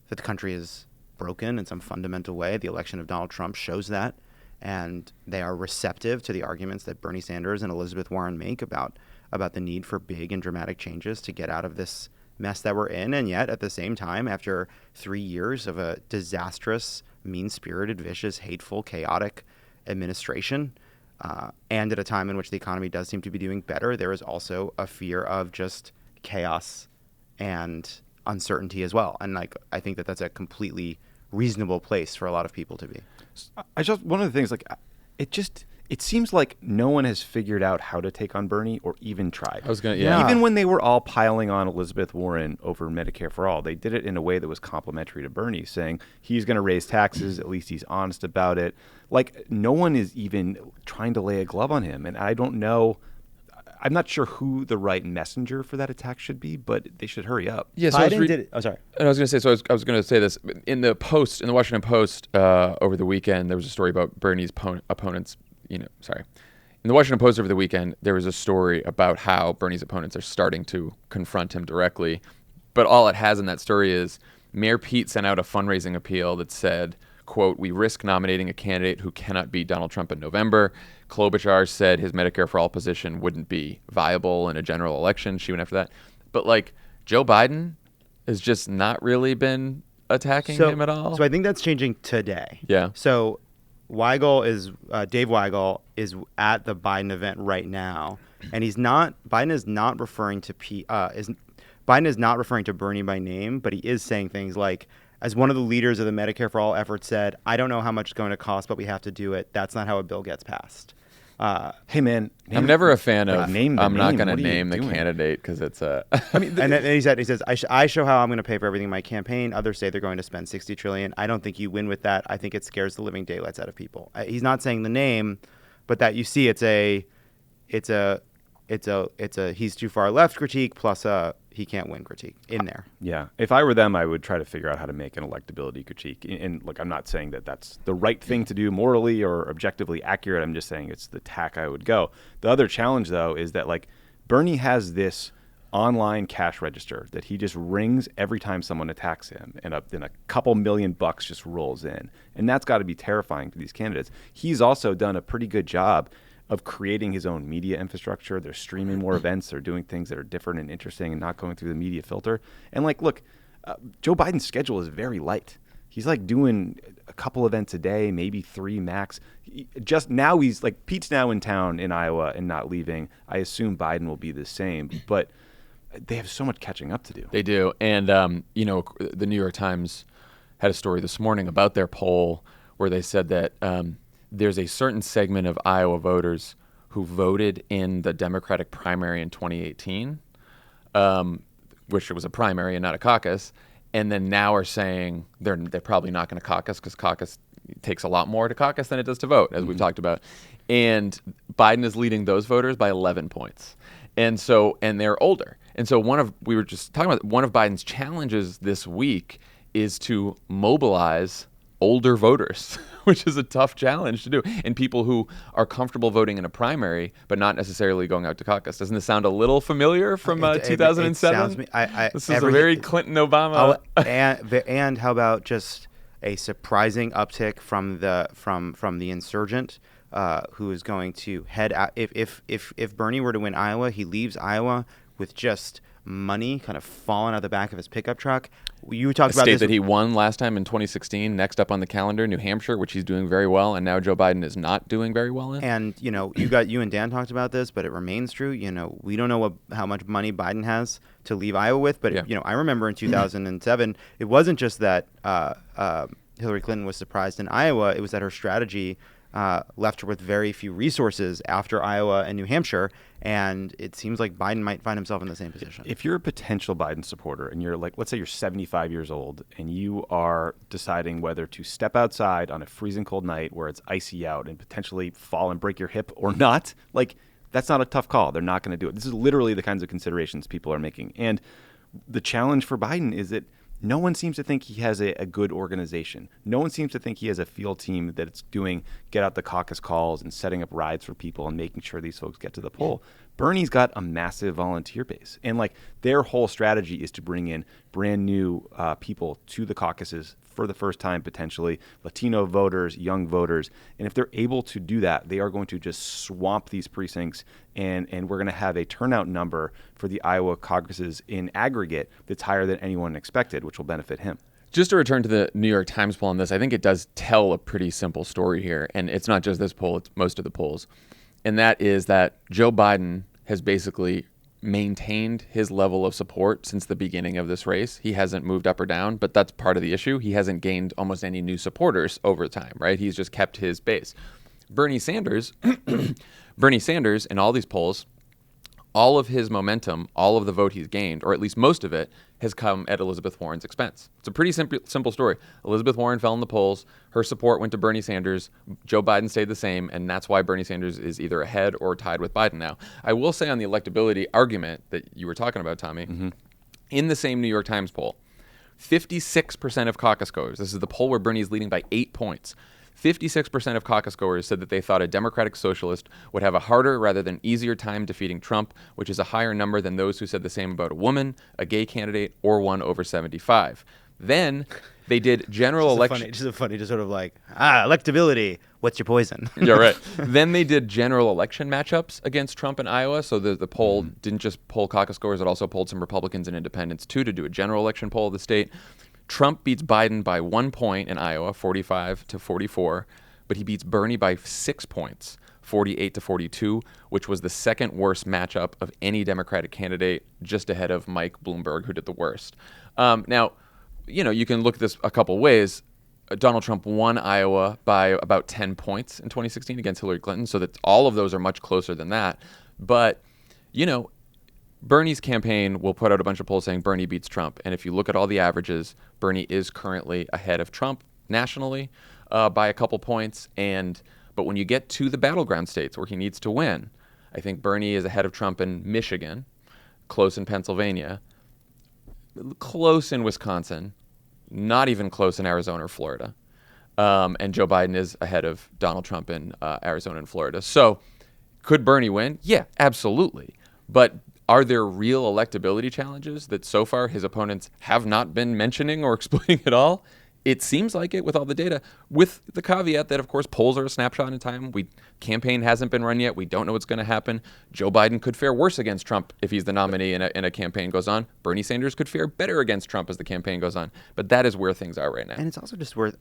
that the country is broken in some fundamental way. The election of Donald Trump shows that, and they are receptive to the arguments that Bernie Sanders and Elizabeth Warren make about the need for big and dramatic changes to get out of this mess that we're in. And yet, at the same time, after 3 years of a disastrous, mean-spirited, vicious, hateful, chaotic administration, and at a time in which the economy does seem to be doing better, there is also a fear of just chaos and uncertainty as well. And like, I think that that's a completely reasonable place for a lot of people to be. One of the things, like, it seems like no one has figured out how to take on Bernie or even tried. Even when they were all piling on Elizabeth Warren over Medicare for All, they did it in a way that was complimentary to Bernie, saying he's going to raise taxes, at least he's honest about it. Like, no one is even trying to lay a glove on him. And I don't know, I'm not sure who the right messenger for that attack should be, but they should hurry up. Yeah, so Biden did it. Oh, sorry. And I was going to say, I was going to say this in the Washington Post over the weekend. There was a story about Bernie's opponents. In the Washington Post over the weekend, there was a story about how Bernie's opponents are starting to confront him directly. But all it has in that story is Mayor Pete sent out a fundraising appeal that said, quote, "We risk nominating a candidate who cannot beat Donald Trump in November." Klobuchar said his Medicare for All position wouldn't be viable in a general election. She went after that. But like, Joe Biden has just not really been attacking him at all. So I think that's changing today. Yeah. So Dave Weigel is at the Biden event right now, and Biden is not referring to Bernie by name, but he is saying things like, as one of the leaders of the Medicare for All effort said, "I don't know how much it's going to cost, but we have to do it. That's not how a bill gets passed." Hey, man, I'm never a fan of. I'm not going to What are you name the doing? candidate because it's a. And then he says, I show how I'm going to pay for everything in my campaign. Others say they're going to spend $60 trillion. I don't think you win with that. I think it scares the living daylights out of people. He's not saying the name, but that you see, it's a he's too far left critique plus he can't win critique in there. Yeah. If I were them, I would try to figure out how to make an electability critique. And look, I'm not saying that that's the right thing to do morally or objectively accurate. I'm just saying it's the tack I would go. The other challenge, though, is that like Bernie has this online cash register that he just rings every time someone attacks him, and then a couple $1 million just rolls in. And that's got to be terrifying to these candidates. He's also done a pretty good job of creating his own media infrastructure. They're streaming more events. They're doing things that are different and interesting and not going through the media filter. And like, look, Joe Biden's schedule is very light. He's like doing a couple events a day, maybe 3 max. Just now he's like, Pete's now in town in Iowa and not leaving. I assume Biden will be the same, but they have so much catching up to do. They do. And, the New York Times had a story this morning about their poll where they said that there's a certain segment of Iowa voters who voted in the Democratic primary in 2018, which was a primary and not a caucus, and then now are saying they're probably not going to caucus because caucus takes a lot more to caucus than it does to vote, as we've talked about. And Biden is leading those voters by 11 points. And they're older. And so we were just talking about one of Biden's challenges this week is to mobilize older voters, which is a tough challenge to do, and people who are comfortable voting in a primary but not necessarily going out to caucus. Doesn't this sound a little familiar from 2007? This is a very Clinton-Obama. And how about just a surprising uptick from the insurgent who is going to head out. If Bernie were to win Iowa, he leaves Iowa with just money kind of falling out the back of his pickup truck. You talked about state this that he won last time in 2016. Next up on the calendar, New Hampshire, which he's doing very well, and now Joe Biden is not doing very well in. And you and Dan talked about this, but it remains true. We don't know how much money Biden has to leave Iowa with, but I remember in 2007, it wasn't just that Hillary Clinton was surprised in Iowa; it was that her strategy left her with very few resources after Iowa and New Hampshire, and it seems like Biden might find himself in the same position. If you're a potential Biden supporter and you're like, let's say you're 75 years old and you are deciding whether to step outside on a freezing cold night where it's icy out and potentially fall and break your hip or not, like that's not a tough call. They're not going to do it. This is literally the kinds of considerations people are making. And the challenge for Biden is that no one seems to think he has a good organization. No one seems to think he has a field team that's doing get out the caucus calls and setting up rides for people and making sure these folks get to the poll. Bernie's got a massive volunteer base. And like their whole strategy is to bring in brand new people to the caucuses for the first time, potentially, Latino voters, young voters. And if they're able to do that, they are going to just swamp these precincts, and we're going to have a turnout number for the Iowa caucuses in aggregate that's higher than anyone expected, which will benefit him. Just to return to the New York Times poll on this, I think it does tell a pretty simple story here. And it's not just this poll, it's most of the polls. And that is that Joe Biden has basically maintained his level of support since the beginning of this race. He hasn't moved up or down, but that's part of the issue. He hasn't gained almost any new supporters over time, right? He's just kept his base. Bernie Sanders in all these polls, all of his momentum, all of the vote he's gained, or at least most of it, has come at Elizabeth Warren's expense. It's a pretty simple story. Elizabeth Warren fell in the polls. Her support went to Bernie Sanders. Joe Biden stayed the same, and that's why Bernie Sanders is either ahead or tied with Biden now. I will say on the electability argument that you were talking about, Tommy, in the same New York Times poll, 56% of caucus goers, this is the poll where Bernie is leading by 8 points, 56% of caucus goers said that they thought a Democratic socialist would have a harder rather than easier time defeating Trump, which is a higher number than those who said the same about a woman, a gay candidate, or one over 75. Then they did general election. Just funny to sort of like, electability. What's your poison? Yeah, right. Then they did general election matchups against Trump in Iowa. So the poll didn't just poll caucus goers, it also polled some Republicans and independents too to do a general election poll of the state. Trump beats Biden by 1 point in Iowa, 45-44, but he beats Bernie by 6 points, 48-42, which was the second worst matchup of any Democratic candidate, just ahead of Mike Bloomberg, who did the worst. Now, you can look at this a couple ways. Donald Trump won Iowa by about 10 points in 2016 against Hillary Clinton, so that all of those are much closer than that. But, Bernie's campaign will put out a bunch of polls saying Bernie beats Trump. And if you look at all the averages, Bernie is currently ahead of Trump nationally by a couple points. But when you get to the battleground states where he needs to win, I think Bernie is ahead of Trump in Michigan, close in Pennsylvania, close in Wisconsin, not even close in Arizona or Florida. And Joe Biden is ahead of Donald Trump in Arizona and Florida. So could Bernie win? Yeah, absolutely. But are there real electability challenges that so far his opponents have not been mentioning or exploiting at all? It seems like it with all the data, with the caveat that, of course, polls are a snapshot in time. Campaign hasn't been run yet. We don't know what's going to happen. Joe Biden could fare worse against Trump if he's the nominee and a campaign goes on. Bernie Sanders could fare better against Trump as the campain goes on. But that is where things are right now. And it's also just worth,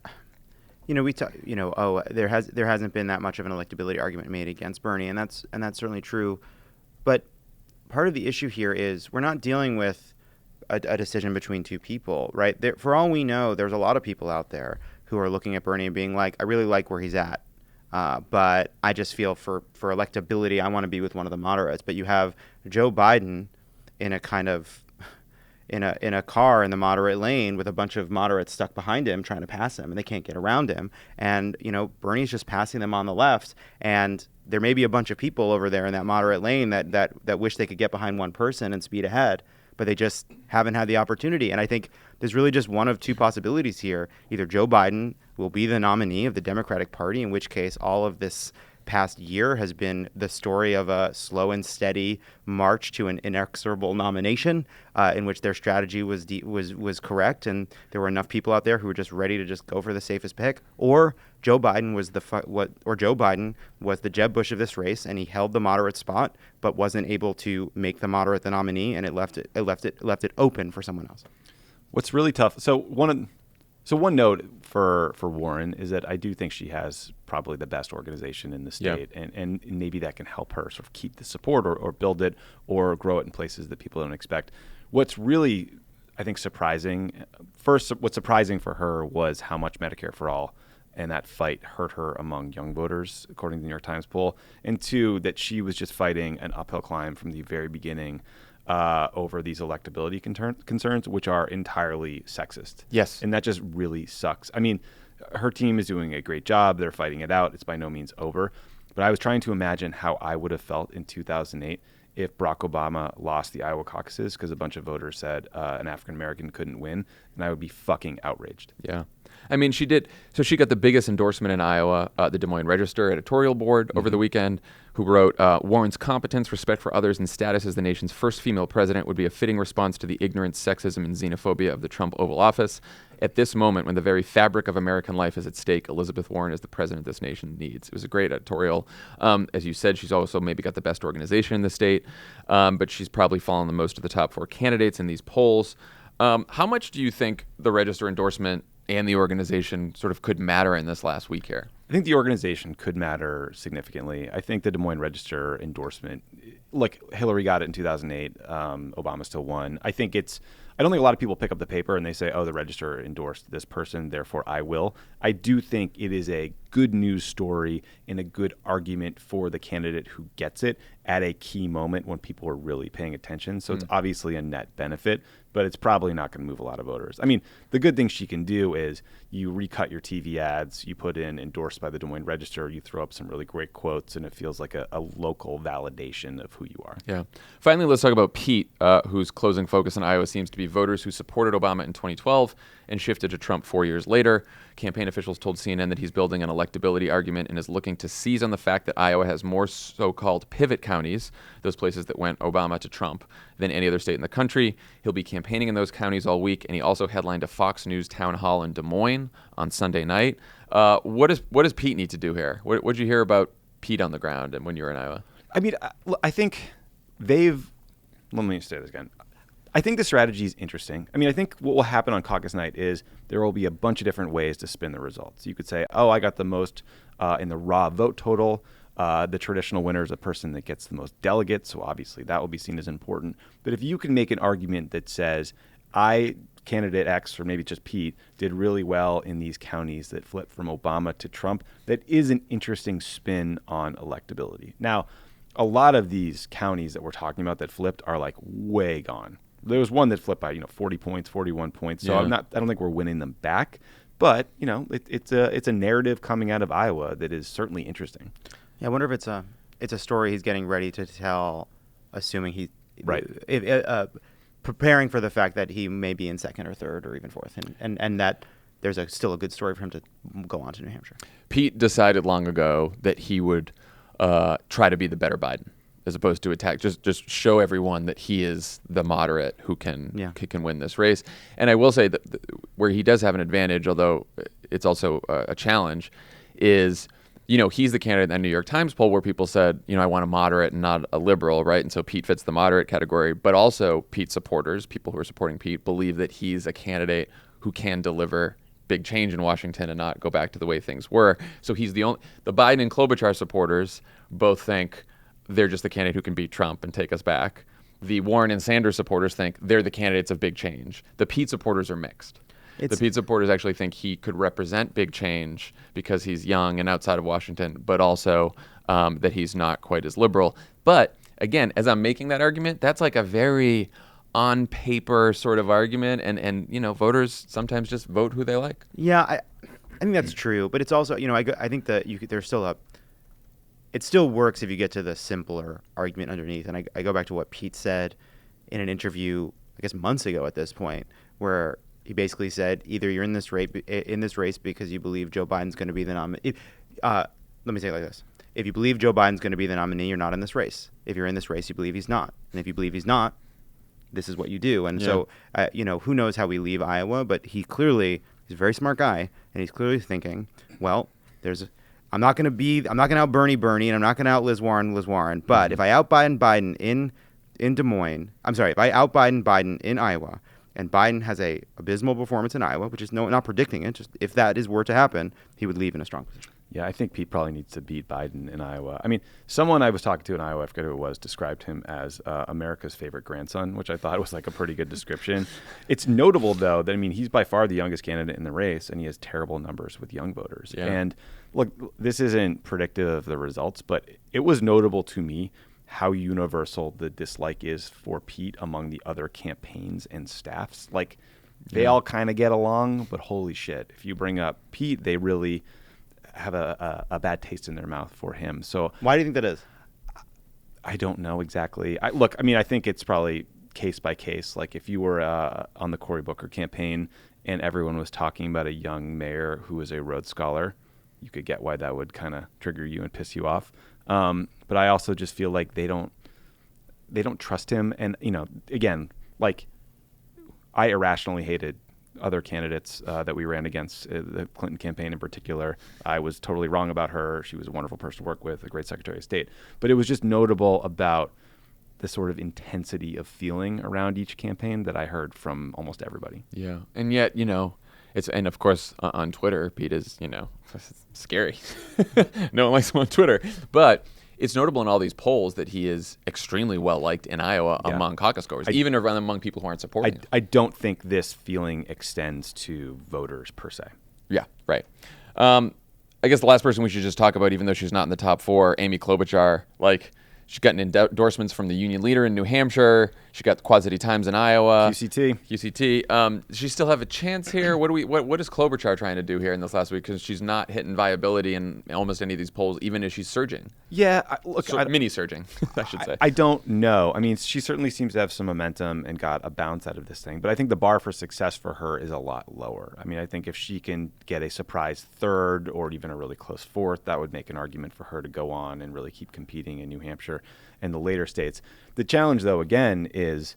there hasn't been that much of an electability argument made against Bernie, and that's certainly true. But part of the issue here is we're not dealing with a decision between two people, right? For all we know, there's a lot of people out there who are looking at Bernie and being like, I really like where he's at, but I just feel for electability, I want to be with one of the moderates. But you have Joe Biden in a kind of in a car in the moderate lane with a bunch of moderates stuck behind him trying to pass him, and they can't get around him. And Bernie's just passing them on the left, and there may be a bunch of people over there in that moderate lane that wish they could get behind one person and speed ahead, but they just haven't had the opportunity. And I think there's really just one of two possibilities here. Either Joe Biden will be the nominee of the Democratic Party, in which case all of this past year has been the story of a slow and steady march to an inexorable nomination, in which their strategy was correct, and there were enough people out there who were just ready to just go for the safest pick. Or Joe Biden was the Jeb Bush of this race, and he held the moderate spot, but wasn't able to make the moderate the nominee, and it left it open for someone else. What's really tough. So one note for Warren is that I do think she has probably the best organization in the state, and maybe that can help her sort of keep the support or build it or grow it in places that people don't expect. What's really, I think, surprising, first, what's surprising for her was how much Medicare for All and that fight hurt her among young voters, according to the New York Times poll, and two, that she was just fighting an uphill climb from the very beginning over these electability concerns, which are entirely sexist. Yes. And that just really sucks. I mean, her team is doing a great job. They're fighting it out. It's by no means over. But I was trying to imagine how I would have felt in 2008 if Barack Obama lost the Iowa caucuses because a bunch of voters said an African-American couldn't win, and I would be fucking outraged. Yeah. I mean, she did. So she got the biggest endorsement in Iowa, the Des Moines Register editorial board over the weekend, who wrote, Warren's competence, respect for others, and status as the nation's first female president would be a fitting response to the ignorance, sexism, and xenophobia of the Trump Oval Office. At this moment, when the very fabric of American life is at stake, Elizabeth Warren is the president this nation needs. It was a great editorial. As you said, she's also maybe got the best organization in the state, but she's probably fallen the most of the top 4 candidates in these polls. How much do you think the Register endorsement and the organization sort of could matter in this last week here? I think the organization could matter significantly. I think the Des Moines Register endorsement, like Hillary got it in 2008, Obama still won. I don't think a lot of people pick up the paper and they say, oh, the Register endorsed this person, therefore I will. I do think it is a good news story and a good argument for the candidate who gets it at a key moment when people are really paying attention. So it's obviously a net benefit, but it's probably not going to move a lot of voters. I mean, the good thing she can do is you recut your TV ads, you put in endorsed by the Des Moines Register, you throw up some really great quotes, and it feels like a local validation of who you are. Yeah. Finally, let's talk about Pete, whose closing focus in Iowa seems to be voters who supported Obama in 2012 and shifted to Trump 4 years later. Campaign officials told CNN that he's building an electability argument and is looking to seize on the fact that Iowa has more so-called pivot counties, those places that went Obama to Trump, than any other state in the country. He'll be campaigning in those counties all week, and he also headlined a Fox News town hall in Des Moines on Sunday night. What does Pete need to do here? What did you hear about Pete on the ground and when you were in Iowa? I mean, I think let me say this again. I think the strategy is interesting. I mean, I think what will happen on caucus night is there will be a bunch of different ways to spin the results. You could say, oh, I got the most in the raw vote total. The traditional winner is a person that gets the most delegates, so obviously that will be seen as important. But if you can make an argument that says, candidate X, or maybe just Pete, did really well in these counties that flipped from Obama to Trump, that is an interesting spin on electability. Now, a lot of these counties that we're talking about that flipped are like way gone. There was one that flipped by 40 points, 41 points. So Yeah. I don't think we're winning them back. But it's a narrative coming out of Iowa that is certainly interesting. Yeah, I wonder if it's a story he's getting ready to tell, assuming he Right. Preparing for the fact that he may be in second or third or even fourth, and that there's still a good story for him to go on to New Hampshire. Pete decided long ago that he would try to be the better Biden, as opposed to attack. Just show everyone that he is the moderate who can win this race. And I will say that where he does have an advantage, although it's also a challenge, is he's the candidate in that New York Times poll where people said, I want a moderate and not a liberal, right? And so Pete fits the moderate category. But also Pete supporters, people who are supporting Pete, believe that he's a candidate who can deliver big change in Washington and not go back to the way things were. So he's the Biden and Klobuchar supporters both think they're just the candidate who can beat Trump and take us back. The Warren and Sanders supporters think they're the candidates of big change. The Pete supporters are mixed. The Pete supporters actually think he could represent big change because he's young and outside of Washington, but also that he's not quite as liberal. But again, as I'm making that argument, that's like a very on paper sort of argument, and voters sometimes just vote who they like. Yeah, I think that's true, but it's also I think that there's still it still works if you get to the simpler argument underneath. And I go back to what Pete said in an interview, I guess months ago at this point, where he basically said either you're in this race because you believe Joe Biden's going to be the nominee. Let me say it like this: if you believe Joe Biden's going to be the nominee, you're not in this race. If you're in this race, you believe he's not, and if you believe he's not, this is what you do. And so who knows how we leave Iowa? But he's a very smart guy, and he's clearly thinking, well, I'm not going to out Bernie, and I'm not going to out Liz Warren. But if I out Biden in Des Moines, if I out Biden in Iowa, and Biden has a abysmal performance in Iowa, which is not predicting it, just if that were to happen, he would leave in a strong position. Yeah, I think Pete probably needs to beat Biden in Iowa. I mean, someone I was talking to in Iowa, I forget who it was, described him as America's favorite grandson, which I thought was like a pretty good description. It's notable, though, that, he's by far the youngest candidate in the race, and he has terrible numbers with young voters. Yeah. And look, this isn't predictive of the results, but it was notable to me how universal the dislike is for Pete among the other campaigns and staffs. Like, they all kind of get along, but holy shit, if you bring up Pete, they really have a bad taste in their mouth for him. So why do you think that is? I don't know exactly. I think it's probably case by case. Like if you were on the Cory Booker campaign and everyone was talking about a young mayor who was a Rhodes Scholar. You could get why that would kind of trigger you and piss you off. But I also just feel like they don't trust him. And, again, like I irrationally hated other candidates that we ran against, the Clinton campaign in particular. I was totally wrong about her. She was a wonderful person to work with, a great Secretary of State. But it was just notable about the sort of intensity of feeling around each campaign that I heard from almost everybody. Yeah. And yet, and of course on Twitter, Pete is, scary. No one likes him on Twitter. But it's notable in all these polls that he is extremely well liked in Iowa among caucus goers, even among people who aren't supporting him. I don't think this feeling extends to voters per se. Yeah, right. I guess the last person we should just talk about, even though she's not in the top 4, Amy Klobuchar, she's gotten endorsements from the union leader in New Hampshire. She got the Quad City Times in Iowa. QCT. Does she still have a chance here? What is Klobuchar trying to do here in this last week? Because she's not hitting viability in almost any of these polls, even as she's surging. Yeah, mini surging, I should say. I don't know. I mean, she certainly seems to have some momentum and got a bounce out of this thing. But I think the bar for success for her is a lot lower. I mean, I think if she can get a surprise 3rd or even a really close 4th, that would make an argument for her to go on and really keep competing in New Hampshire and the later states. The challenge, though, again, is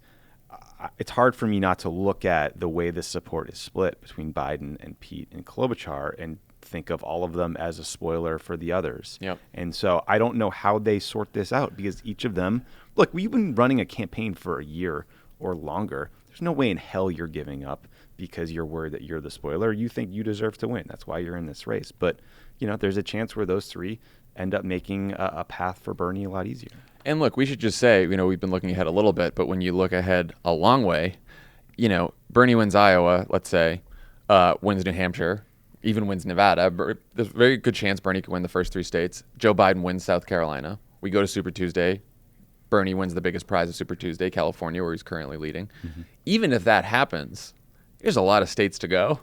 it's hard for me not to look at the way this support is split between Biden and Pete and Klobuchar and think of all of them as a spoiler for the others. Yep. And so I don't know how they sort this out, because each of them, look, we've been running a campaign for a year or longer. There's no way in hell you're giving up because you're worried that you're the spoiler. You think you deserve to win. That's why you're in this race. But, there's a chance where those 3 end up making a path for Bernie a lot easier. And look, we should just say, we've been looking ahead a little bit, but when you look ahead a long way, Bernie wins Iowa, let's say, wins New Hampshire, even wins Nevada. There's a very good chance Bernie could win the first 3 states. Joe Biden wins South Carolina. We go to Super Tuesday. Bernie wins the biggest prize of Super Tuesday, California, where he's currently leading. Mm-hmm. Even if that happens, there's a lot of states to go.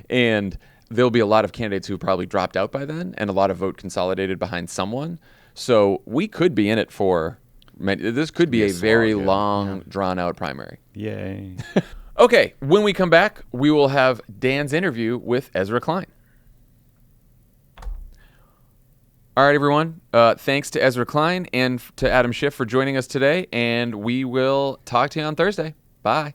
And there'll be a lot of candidates who probably dropped out by then and a lot of vote consolidated behind someone. So we could be in it for many. This could be a very long, drawn-out primary. Yay. Okay, when we come back, we will have Dan's interview with Ezra Klein. All right, everyone. Thanks to Ezra Klein and to Adam Schiff for joining us today, and we will talk to you on Thursday. Bye.